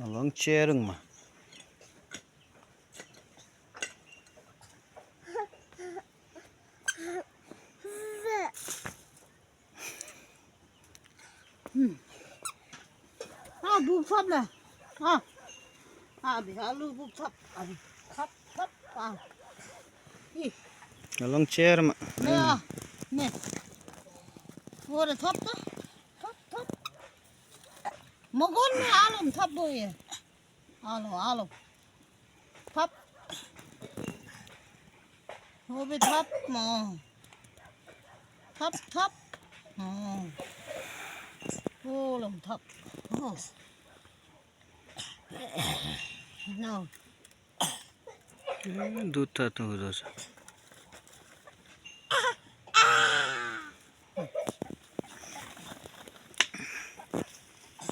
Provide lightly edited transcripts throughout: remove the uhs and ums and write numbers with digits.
Along charing mà. Buk thấp này. Bị alu buk thấp. Thấp. Along chair mà. Nè, nè. Vô đây thấp đó. Thấp. Một con này alum thấp bôi. Alum. Thấp. Vô bị thấp mà. Thấp. Vô lòng thấp. Nào. दूध था तो उधर से.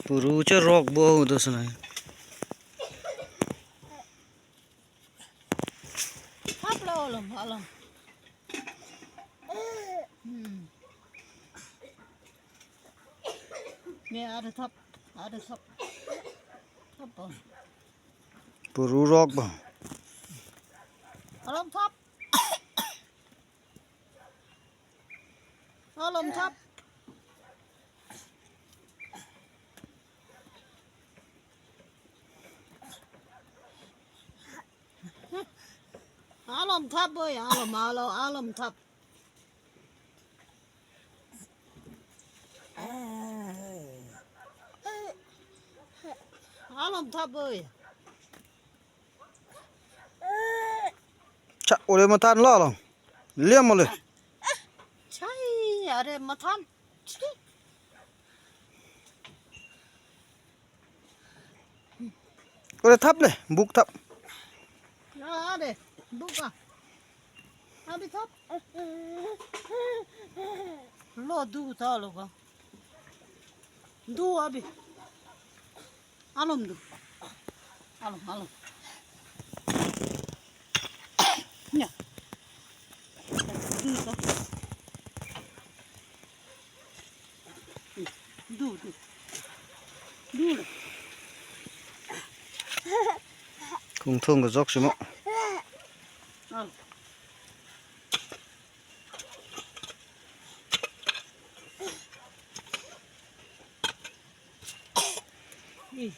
पुरुचे rock बहुत उधर से नहीं. Thấp đâu alum. Nè, ada thấp. Thấp rồi. Puru rock bang. Alum thấp. Alum thấp. Alum thấp ơi, alum thấp. Alum thấp ơi. Chà, ôi mà tan lo lòng. Liam mà lên. Chai, ada matan. Ôi thấp này, buk thấp. Ada, buka. Abi thấp. Lo du ta lo ka. Du abi. Alum du. Alum. Nè. Du ta. Du. Không thương cái dốc xem ạ.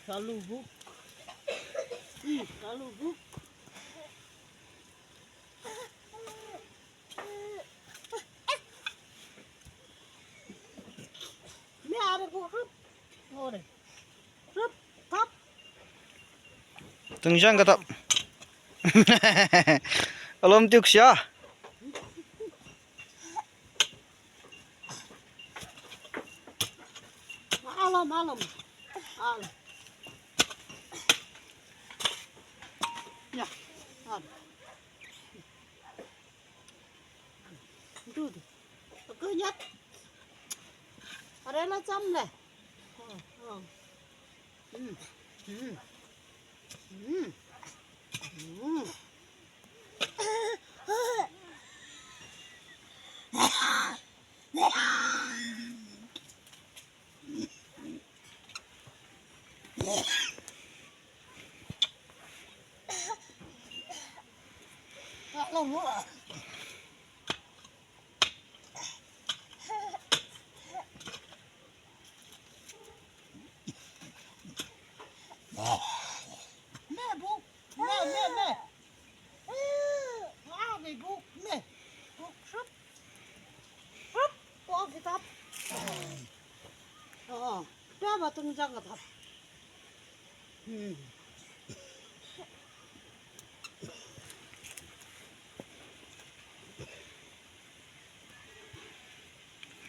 Kalau buk. Ni ada buk rup. Ore. Rup thấp. Từng răng cái thấp. Alom tiếc xia. Alum. Ya, alum. Du. Cứ nhất. Ở đây là chăm này. Alum nữa. Nè buk. Nè. Abi buk. Nè. Buk rup. Bỏ cái thấp. Đó mà từng răng cái thấp.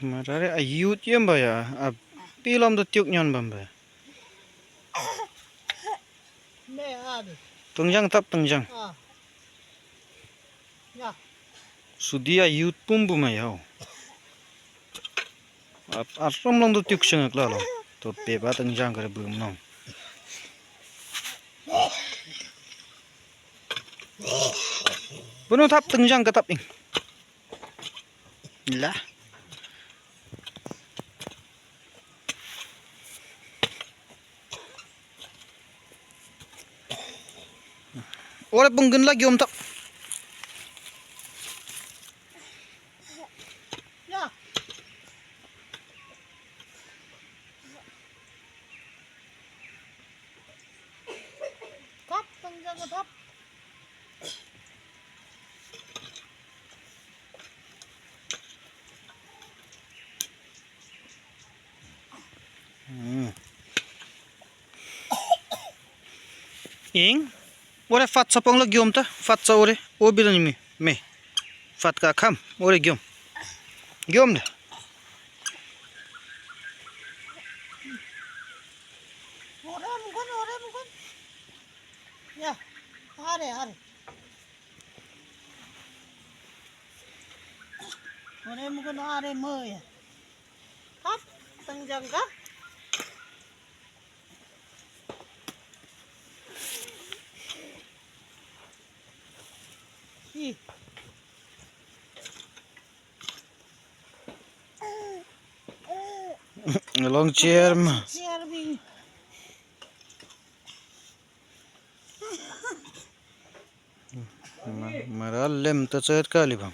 Mà ra đấy ayut yếm bà ya. Pilom đó tiếc nhon bầm bà. Nè abi. Từng răng thấp từng răng. Ya. Sudi ayut pum bum ay hao. Aram lang đó tiếc sang ak lalo. To pe ba từng răng cái bum nong. Puno thấp từng răng cái thấp in. Lah. Ore pungkin lagi om tak. Ya. Thấp, tăng ra cái thấp. Ing. Ore fat sapong lagi om tak. Fat sa ore. O bilang mi. Me. Fat ka kham. Ore giom. Giom dah. Ore bukan. Ya. Are. Ore bukan are mơ ya. Thấp, tăng dần cấp. Gì? Long chair ma. Chair mình. Maral lem ta chat kali bang.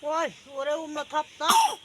Ôi, ore nó thấp đó.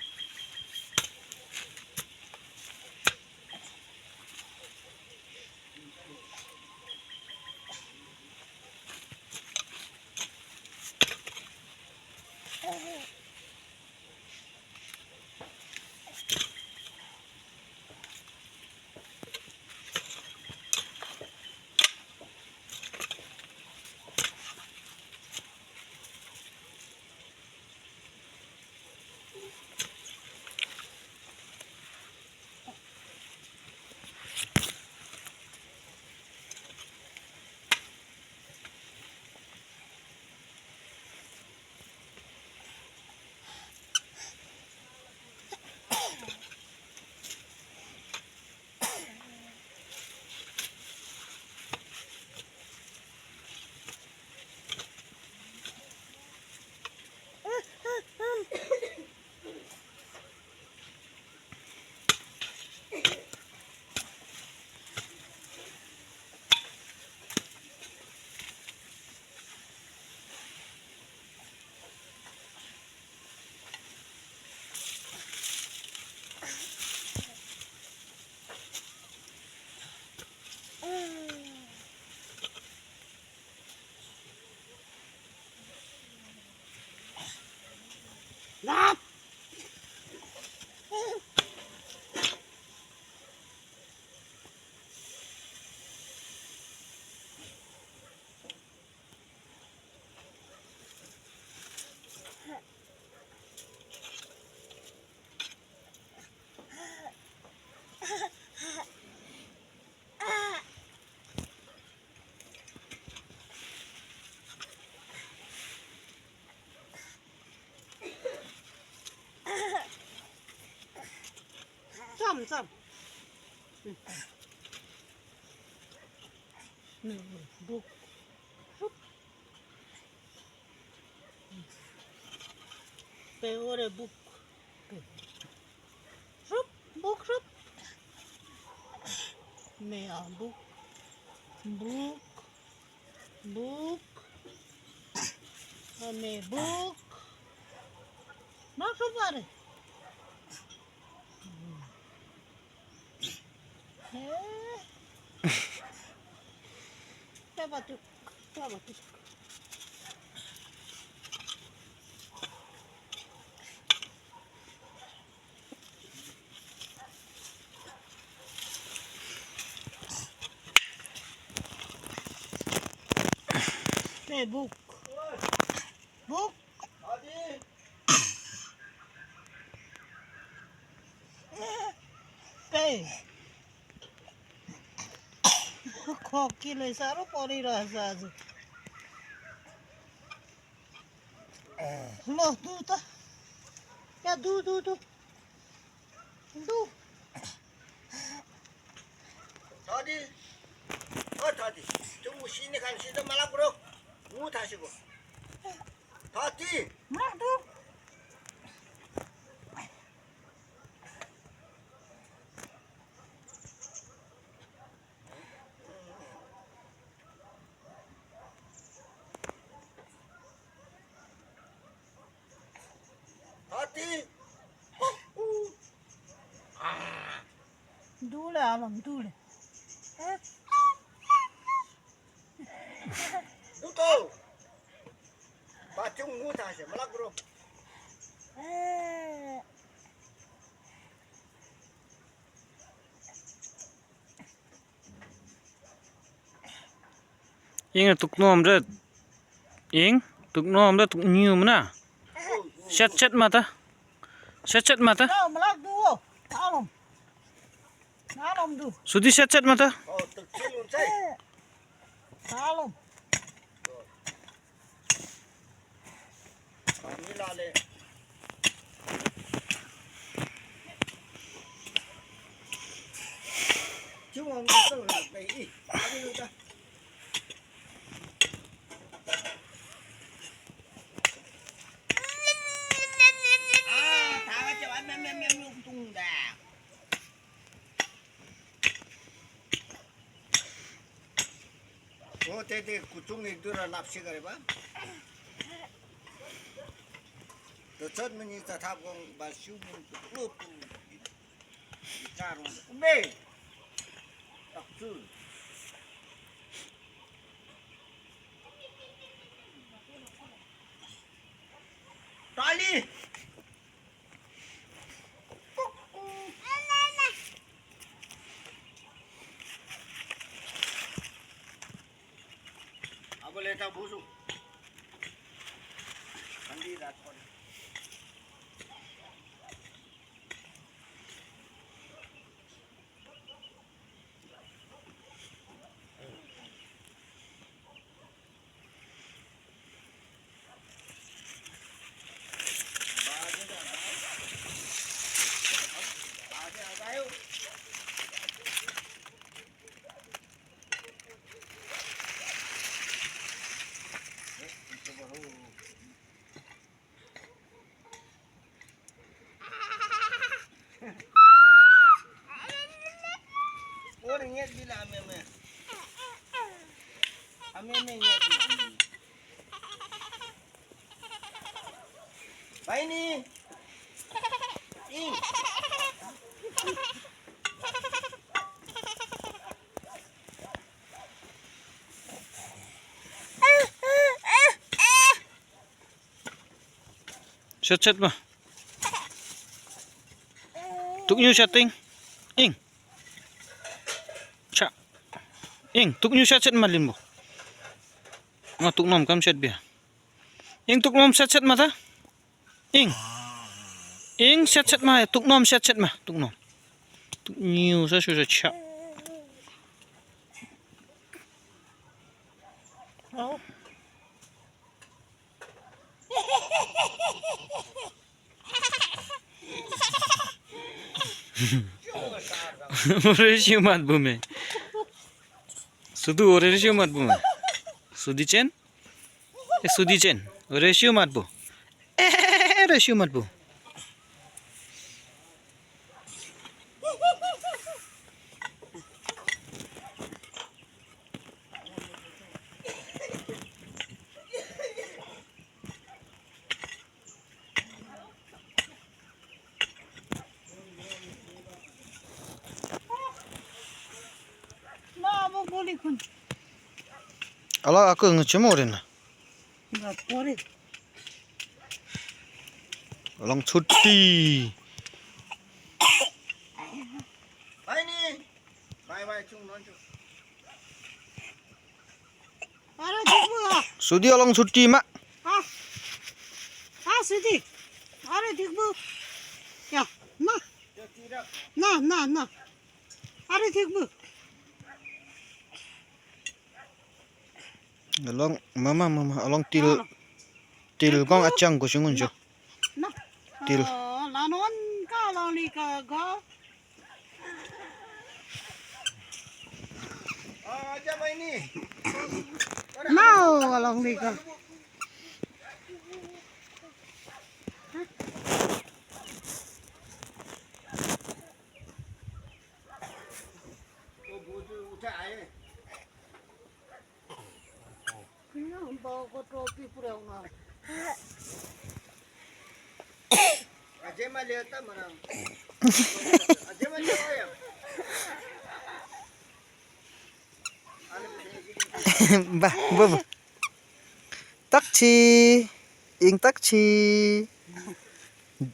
Lát. Chậm. Bục. Rút. Pe ore bục. Bục. Mẹ bục. Bục. Mẹ bục. Nó không vào đây. Coba tu. Đây buk. Đây. Khoki le saro pori rasa aja. Loh tu ta. Ya tu. Du. Tadi, tadi. Tunggu sini kan sini malah bro. Mudah sih bro. Tadi. Mak du. Tadi. Du le alam du le. Tuh. Bacung mudah sih malah bro. Ing tuk nom red. Ing tuk nom red tuk new mana? Chat mata. Chat mata. Nah, melak du. Alam. Alam du. Sudi chat mata. Oh, kecil unsai. Alam. Kami lale. Cuma ngomong lah, baik. Kami lupa. Tahu coba mem untung dah. Oh, tadi kucing itu nafsi kali pak. Terus menyita tabung basuh untuk lupa. Bicara, be. Taksul. Tali. Apa letak busuk? Andi rakon. Orang ingat bila ame-ame. Ame-ame ingat bila. Baik ni. Ing. Chat mah. Tuk new chatting. Ing. Cha. Ing tuk new chat malin mo. Nga tuk nom kam chat bia. Ing tuk nom chat mata. Ing. Ing chat mah tuk nom chat mah tuk nom. Tuk new sa su cha. Oh. Ore siu mat bume. Sudu ore siu mat bume. Sudi chen? Sudi chen. Ore siu mat bu. Ore siu mat bu. Nah, apa boleh kun? Ala aku ngecemo ore na. Enggak boleh. Alang cuti. Baik ni. Baik cung non cung. Ada tipu ah. Sudi alang cuti mak. Ah. Ah, sedih. Ada tipu. Ya, nah. Dia tidak. Nah. Ada tipu. Alang mama alang til kong acang ko sungun jo. Nah. Til. Lanon kalau ni go. Aja apa ini? Mau along đi go. Oh, buju ucai. Nó bao có tropi pura una. Aja mah lihat mana? Aja mah lihat ya. Bah, bah. Takchi. Ing takchi.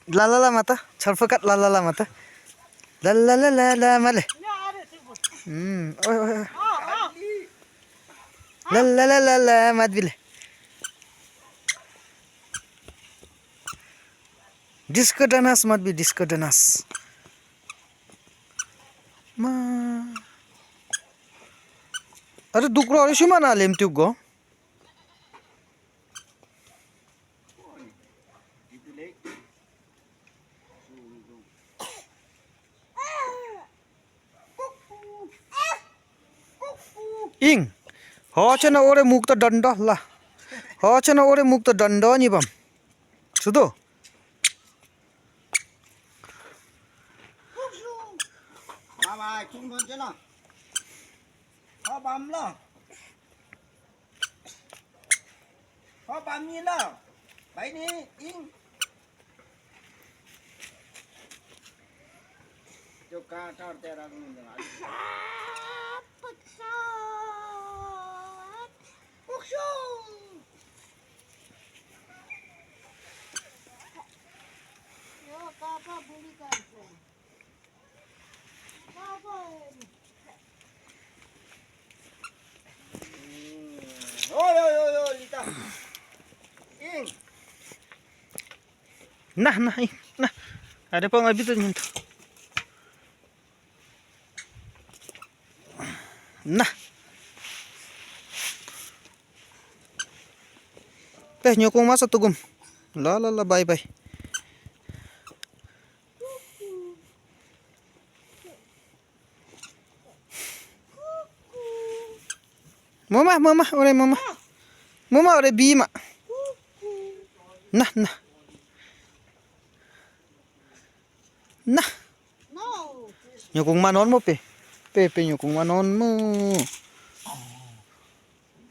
La la la mata. Charfakat la la la mata. La la la la la male. Nó ở đây chứ. Oi oi oi. À. La la la la la mat bile. Disco danas mat bi disco danas. Ma. Are dukro are shumana lem tu go. Ing. Ho chena ore mukta danda la. Ho chena ore mukta danda ni bam. Sudo. Mama, chung con chứ nào? Có bấm lo. Có bấm như lo. Bảy đi, in. Cho ca trao tè ra luôn rồi. Papa buli kan. Papa. Ôi ôi ôi ôi, Lita. In. Nah nah ing. Nah. Ada pa ngabi tu nyento. Nah. Teh nyokong masa tugum. La la la bye bye. Mama mama ore mama. Mama ore bima. Nah nah. Nah. No. Nyokong manon mo pe. Pe nyokong manon mo.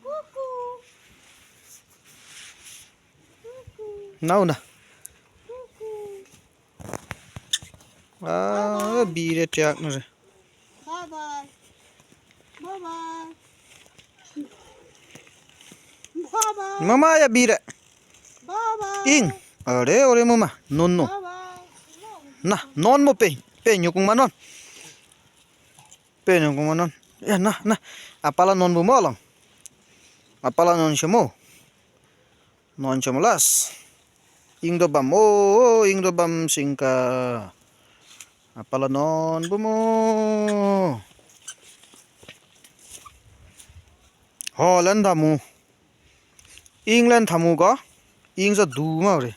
Cuckoo. Nau na. Cuckoo. Ah bire tiak na. Bye bye. Bye bye. Bye bye. Mama ya bire. Bye bye. Ing. Are ore mama. Non no. Bye bye. Nah, non mo pe. Pe nyokong manon. Pe nyokong manon. Ya nah nah. Apala non bu molong. Apala non shemo. Non chomolas. Ing do bam. Oh, ing do bam singka. Apala non bu mo. Holland thamu. England thamu ko. Ing sa du ma re.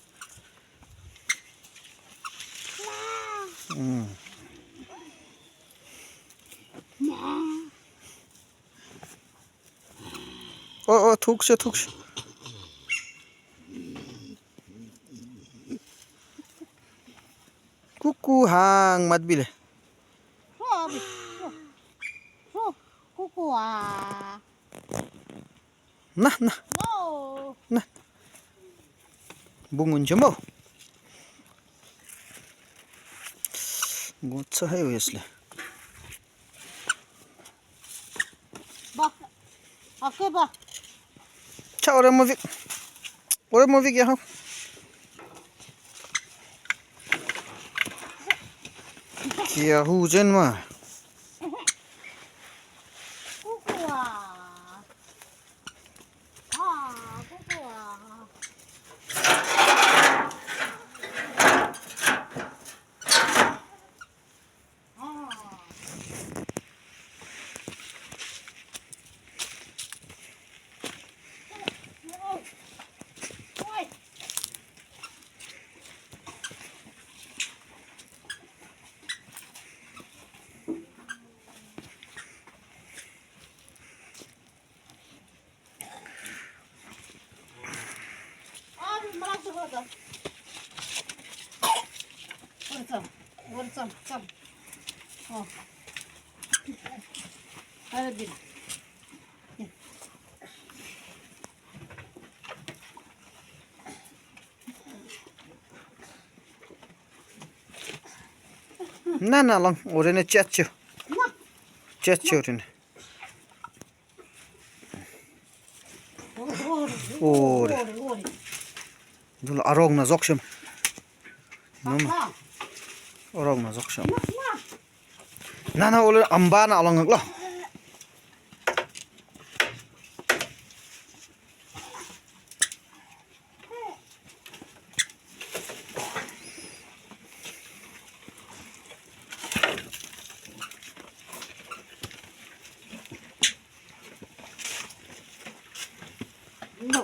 Oh, thuk se. Kuku hang mat bile. Robi. Cuckoo ah. Nah nah. No. Bungun jemo. Gotsa hai wesle. Ba. Oke ba. Cha ore mo vik ya. Kia hujan mah. Cuckoo ah. Ah, cuckoo ah. Hadi. Na lang orene chat chu. Chat chu orene. Ore. Dul arong na zoksham. Arong na zoksham. Na ole amba na along lo. No.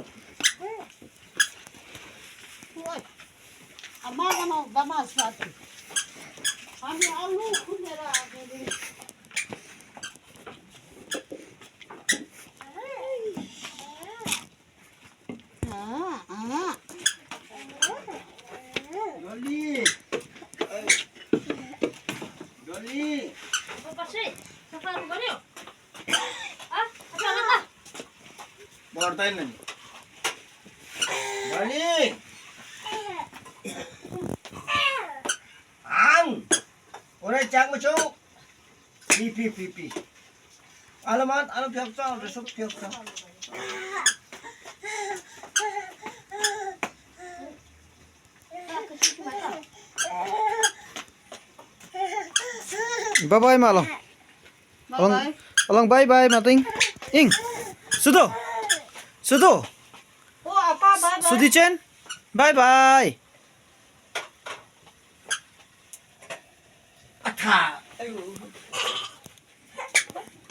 Oi. Amaga no damas satu. Kami alu kunera jadi. Doli. Doli. Apa sih? Siapa yang baru? Ah, apa? Bortain nani. Doli. Ang. Ore chak mo chu. Pi. Alamat, alam piak sa, resop piak sa. Bye bye malong. Bye. Along bye bye mating. Ing. Sudo. Oh, apa bye. Sudi chen. Bye bye. Atha. Ayo.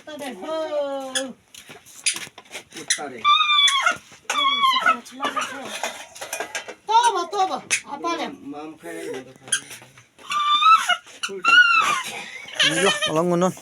Tade. Utare. Toba. Apa le? Mam khay. Yo, along ngonon.